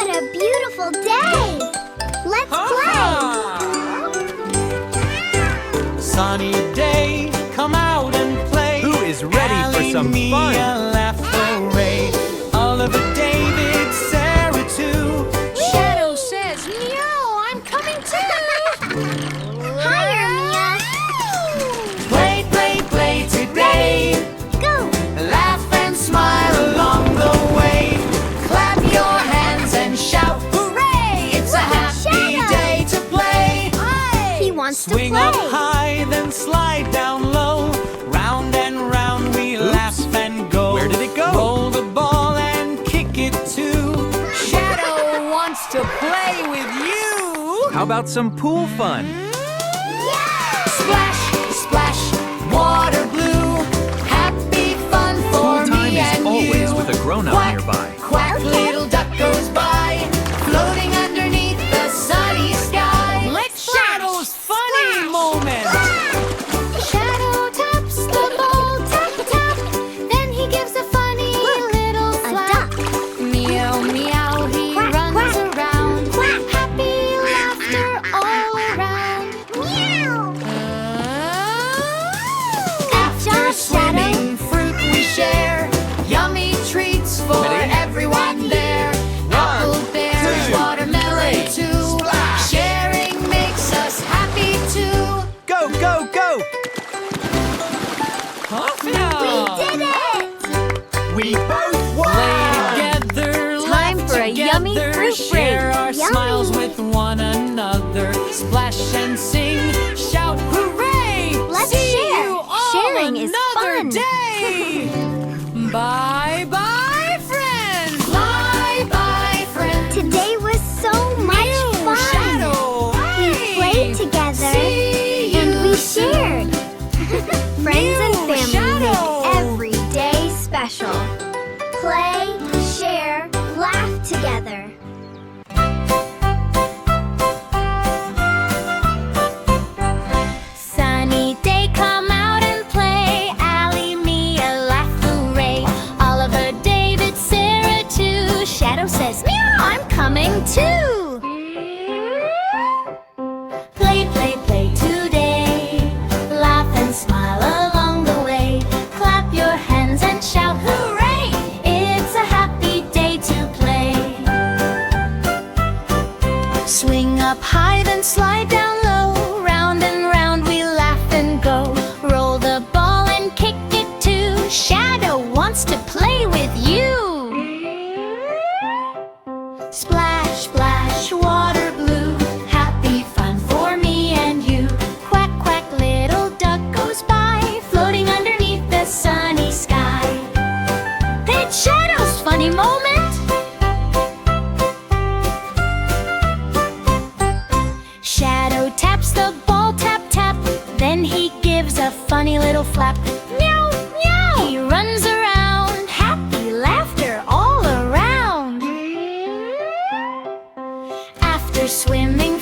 What a beautiful day! Let's play! Sunny day, come out and play. Who is ready for some fun? Laugh-o-ray. Oliver, David, Sarah too. Shadow says, meow, I'm coming too. Hiya, Mia! Play, play, play today. Go! Laugh and smile along the way. Clap your hands and shout, hooray! It's a happy Shadow! day to play. He wants Swing to play. up high, then slide down low. Round and round we laugh and go. Where did it go? Roll the ball and kick it too. Shadow wants to play with you. How about some pool fun? Splash, splash, water blue. Happy fun for Pool time me is and always you. with a grown-up Quack, nearby. Quack, little duck goes by, floating underneath the sunny sky. Let's Shadow's funny moment. Shadow taps the ball, tap, tap. Then he gives a funny little A slap. duck. Meow, meow, he Quack, runs quack. around. Quack. Happy laughter all around. Meow! After job, swimming, fruit we share. Yummy treats for Ready? everyone there. Apple, berries, watermelon too. Sharing makes us happy too. Go, go, go! We did it! We both won! Play together, Time laugh for a yummy together, fruit share break. our Yummy. smiles with one another. Splash and sing, shout hooray! Let's See share. you all Sharing is another fun. day! Bye bye, friends! Bye bye, friends! Today was so much fun! Shadow! We played together See and we you shared. Friends and Mew, family Shadow. make every day special. Play, share, laugh together. Sunny day, come out and play. Allie, Mia, laugh, hooray. Oliver, David, Sarah too. Shadow says, meow, I'm coming too. Play, play, play today. Laugh and smile along the way. Clap your hands and shout, hooray! It's a happy day to play. Swing up high, then slide down low. Round and round we laugh and go. Roll the ball and kick it too. Shadow wants to play with you. Splash, splash, water blue. Happy fun for me and you. Quack, quack, little duck goes by, floating underneath the sunny sky. It's Shadow's funny moment. Shadow taps the ball, tap, tap. Then he gives a funny little flap. Meow, meow. He runs around, happy laughter all around. After swimming